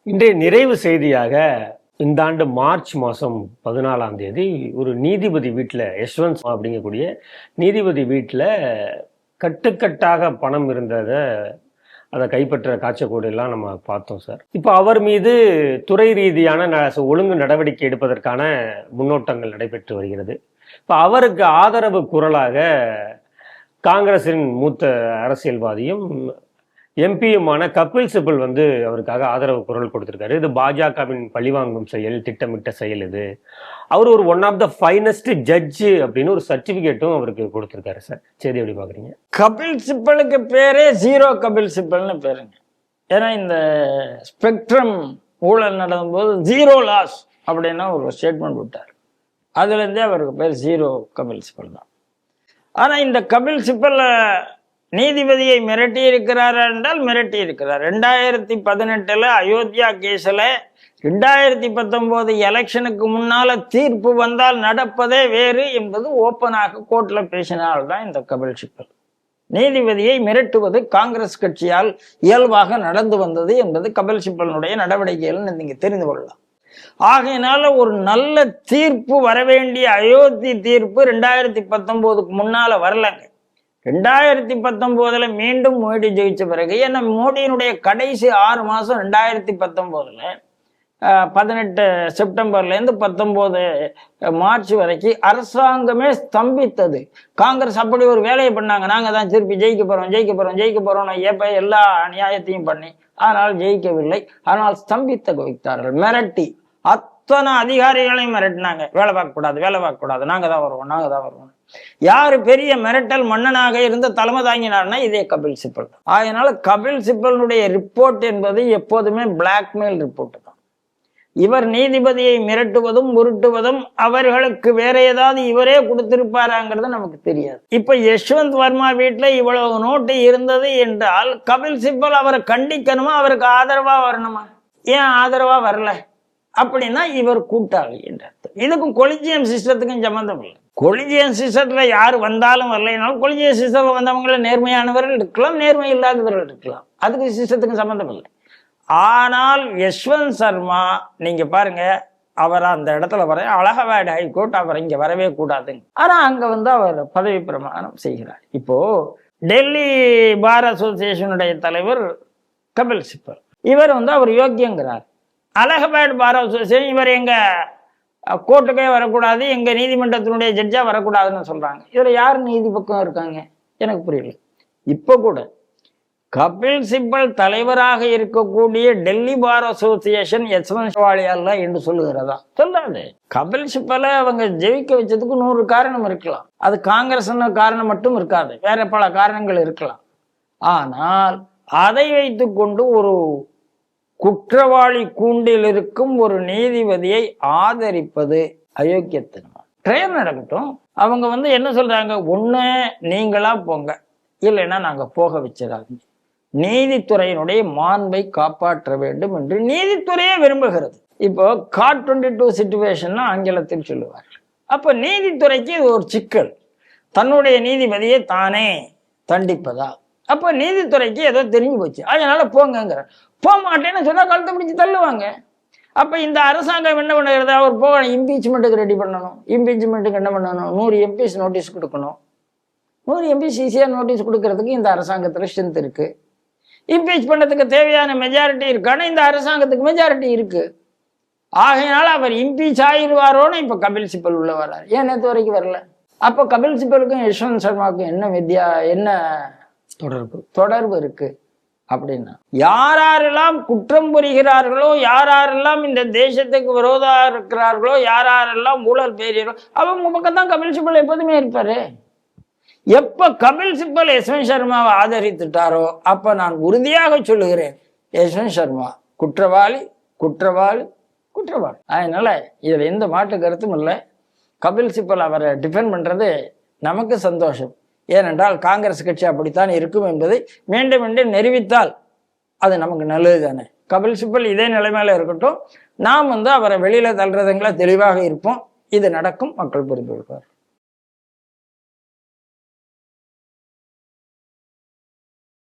இன்றைய நிறைவு செய்தியாக இந்த ஆண்டு மார்ச் மாதம் 14ஆம் தேதி ஒரு நீதிபதி வீட்டில் யஷ்வந்த் அப்படிங்கக்கூடிய நீதிபதி வீட்டில் கட்டுக்கட்டாக பணம் இருந்ததை அதை கைப்பற்ற காட்சக்கூடெல்லாம் நம்ம பார்த்தோம் சார். இப்போ அவர் மீது துறை ரீதியான ஒழுங்கு நடவடிக்கை எடுப்பதற்கான முன்னோட்டங்கள் நடைபெற்று வருகிறது. இப்போ அவருக்கு ஆதரவு குரலாக காங்கிரசின் மூத்த அரசியல்வாதியும் எம்பியுமான கபில் சிபல் அவருக்காக ஆதரவு குரல் கொடுத்திருக்காரு. இது பாஜகவின் பழிவாங்கும் செயல், திட்டமிட்ட செயல். இது அவர் ஒரு one of the finest judge அப்படின்னு ஒரு சர்டிபிகேட்டும் அவருக்கு கொடுத்திருக்காரு சார். சரி, எப்படி பாக்குறீங்க? கபில் சிபலுக்கு பேரே ஜீரோ கபில் சிபல்னு பேருங்க. ஏன்னா இந்த ஸ்பெக்ட்ரம் ஊழல் நடக்கும்போது ஜீரோ லாஸ் அப்படின்னா ஒரு ஸ்டேட்மெண்ட் விட்டார். அதுல இருந்தே அவருக்கு பேர் ஜீரோ கபில் சிபல் தான். ஆனா இந்த கபில் சிபல் நீதிபதியை மிரட்டி இருக்கிறார் என்றால் மிரட்டி இருக்கிறார். 2018 அயோத்தியா கேஸ்ல 2019 எலெக்ஷனுக்கு முன்னால தீர்ப்பு வந்தால் நடப்பதே வேறு என்பது ஓப்பனாக கோர்ட்ல பேசினால்தான் இந்த கபில் சிபல். நீதிபதியை மிரட்டுவது காங்கிரஸ் கட்சியால் இயல்பாக நடந்து வந்தது என்பது கபில் சிபலினுடைய நடவடிக்கைகள் நீங்க தெரிந்து கொள்ளலாம். ஆகையினால ஒரு நல்ல தீர்ப்பு வரவேண்டிய அயோத்தி தீர்ப்பு 2019க்கு முன்னால வரலங்க. 2019 மீண்டும் மோடி ஜெயிச்ச பிறகு, ஏன்னா மோடியினுடைய கடைசி 6 மாசம் 2019 18 செப்டம்பர்ல இருந்து 19 மார்ச் வரைக்கும் அரசாங்கமே ஸ்தம்பித்தது. காங்கிரஸ் அப்படி ஒரு வேலையை பண்ணாங்க, நாங்க தான் திருப்பி ஜெயிக்க போறோம் ஏப்ப எல்லா நியாயத்தையும் பண்ணி, ஆனால் ஜெயிக்கவில்லை. ஆனால் ஸ்தம்பித்த வைத்தார்கள். மிரட்டி அத்தனை அதிகாரிகளையும் மிரட்டினாங்க. வேலை பார்க்க கூடாது, நாங்க தான் வருவோம். யாரு பெரிய மிரட்டல் மன்னனாக இருந்து தலைமை தாங்கினார்னா இதே கபில் சிபல். அதனால கபில் சிபலுடைய ரிப்போர்ட் என்பது எப்போதுமே பிளாக்மெயில் ரிப்போர்ட் தான். இவர் நீதிபதியை மிரட்டுவதும் உருட்டுவதும் அவர்களுக்கு வேற ஏதாவது இவரே கொடுத்திருப்பாராங்கிறது நமக்கு தெரியாது. இப்ப யஷ்வந்த் வர்மா வீட்டுல இவ்வளவு நோட்டு இருந்தது என்றால் கபில் சிபல் அவரை கண்டிக்கணுமா, அவருக்கு ஆதரவா வரணுமா? ஏன் ஆதரவா வரல அப்படின்னா இவர் கூட்டாளி என்ற அர்த்தம். இதுக்கும் கொலிஜியம் சிஸ்டத்துக்கும் சம்பந்தம் இல்லை. கொலிஜியம் சிஸ்டத்துல யாரு வந்தாலும் வரலைனாலும் கொலிஜியம் சிஸ்டத்துல வந்தவங்கள நேர்மையானவர்கள் இருக்கலாம், நேர்மை இல்லாதவர்கள் இருக்கலாம். அதுக்கு சிஸ்டத்துக்கும் சம்பந்தம் இல்லை. ஆனால் யஷ்வந்த் சர்மா நீங்க பாருங்க, அவர் அந்த இடத்துல வர அலகாபாத் ஹைகோர்ட் அவர் இங்க வரவே கூடாதுங்க. ஆனா அங்க அவர் பதவி பிரமாணம் செய்கிறார். இப்போ டெல்லி பார் அசோசியேஷனுடைய தலைவர் கபில் சிபல், இவர் அவர் யோக்கியங்கிறார். அலகாபாத் பார் அசோசியேஷன் இவர் எங்க கோர்ட்டுக்கே வரக்கூடாது, எங்க நீதிமன்றத்தினுடைய ஜட்ஜா வரக்கூடாதுன்னு சொல்றாங்க. இதுல யார் நீதி பக்கம் இருக்காங்க எனக்கு புரியல. இப்ப கூட கபில் சிபல் தலைவராக இருக்கக்கூடிய டெல்லி பார் அசோசியேஷன் யஷ்வந்த் சவாலியால் என்று சொல்லுகிறதா? சொல்லாது. கபில் சிபலை அவங்க ஜெயிக்க வச்சதுக்கு 100 காரணம் இருக்கலாம். அது காங்கிரஸ் காரணம் மட்டும் இருக்காது, வேற பல காரணங்கள் இருக்கலாம். ஆனால் அதை வைத்துக் கொண்டு ஒரு குற்றவாளி கூண்டில் இருக்கும் ஒரு நீதிபதியை ஆதரிப்பது அயோக்கியத்தனமா? ட்ரையல் நடக்கட்டும். அவங்க என்ன சொல்றாங்க, ஒண்ணு நீங்களா போங்க, இல்லைன்னா நாங்க போக வச்சிடாங்க. நீதித்துறையினுடைய மாண்பை காப்பாற்ற வேண்டும் என்று நீதித்துறையே விரும்புகிறது. இப்போ காட் 22 சிச்சுவேஷன் ஆங்கிலத்தில் சொல்லுவார். அப்ப நீதித்துறைக்கு இது ஒரு சிக்கல், தன்னுடைய நீதிபதியை தானே தண்டிப்பதா? அப்ப நீதித்துறைக்கு ஏதோ தெரிஞ்சு போச்சு, அதனால போங்கிற. போக மாட்டேன்னு சொன்னா கழுத்தை பிடிச்சு தள்ளுவாங்க. அப்ப இந்த அரசாங்கம் என்ன பண்ணுறது? அவர் போக இம்பீச்மெண்ட்டுக்கு ரெடி பண்ணணும். இம்பீச்மெண்ட்டுக்கு என்ன பண்ணணும்? 100 எம்பிஸ் நோட்டீஸ் கொடுக்கணும். 100 எம்பிஸ் ஈஸியாக நோட்டீஸ் கொடுக்கறதுக்கு இந்த அரசாங்கத்தில் ஸ்ட்ரென்த் இருக்கு. இம்பீச் பண்ணதுக்கு தேவையான மெஜாரிட்டி இருக்கான இந்த அரசாங்கத்துக்கு மெஜாரிட்டி இருக்கு. ஆகையினால அவர் இம்பீச் ஆயிடுவாரோன்னு இப்ப கபில் சிபல் உள்ள வர்றாரு. ஏன் நேற்று வரைக்கும் வரல? அப்போ கபில் சிபலுக்கும் யஷ்வந்த் சர்மாவுக்கும் என்ன தொடர்பு இருக்கு அப்படின்னா, யாரெல்லாம் குற்றம் புரிகிறார்களோ, யாரெல்லாம் இந்த தேசத்துக்கு விரோதா இருக்கிறார்களோ, யாரெல்லாம் ஊழல் பெரியர்களோ அவங்க பக்கம் தான் கபில் சிபல் எப்போதுமே இருப்பாரு. எப்ப கபில் சிபல் யஷ்வந்த் சர்மாவை ஆதரித்துட்டாரோ அப்ப நான் உறுதியாக சொல்லுகிறேன், யஷ்வந்த் சர்மா குற்றவாளி. அதனால இதுல எந்த மாற்று கருத்தும் இல்லை. கபில் சிபல் அவரை டிஃபெண்ட் பண்றது நமக்கு சந்தோஷம். ஏனென்றால் காங்கிரஸ் கட்சி அப்படித்தான் இருக்கும் என்பதை மீண்டும் மீண்டும் நிரூபித்தால் அது நமக்கு நல்லது தானே. கபில் சிபல் இதே நிலைமையில இருக்கட்டும், நாம் அவரை வெளியில தள்ளுறதுங்களா தெளிவாக இருப்போம். இது நடக்கும், மக்கள் புரிந்து கொள்வார்.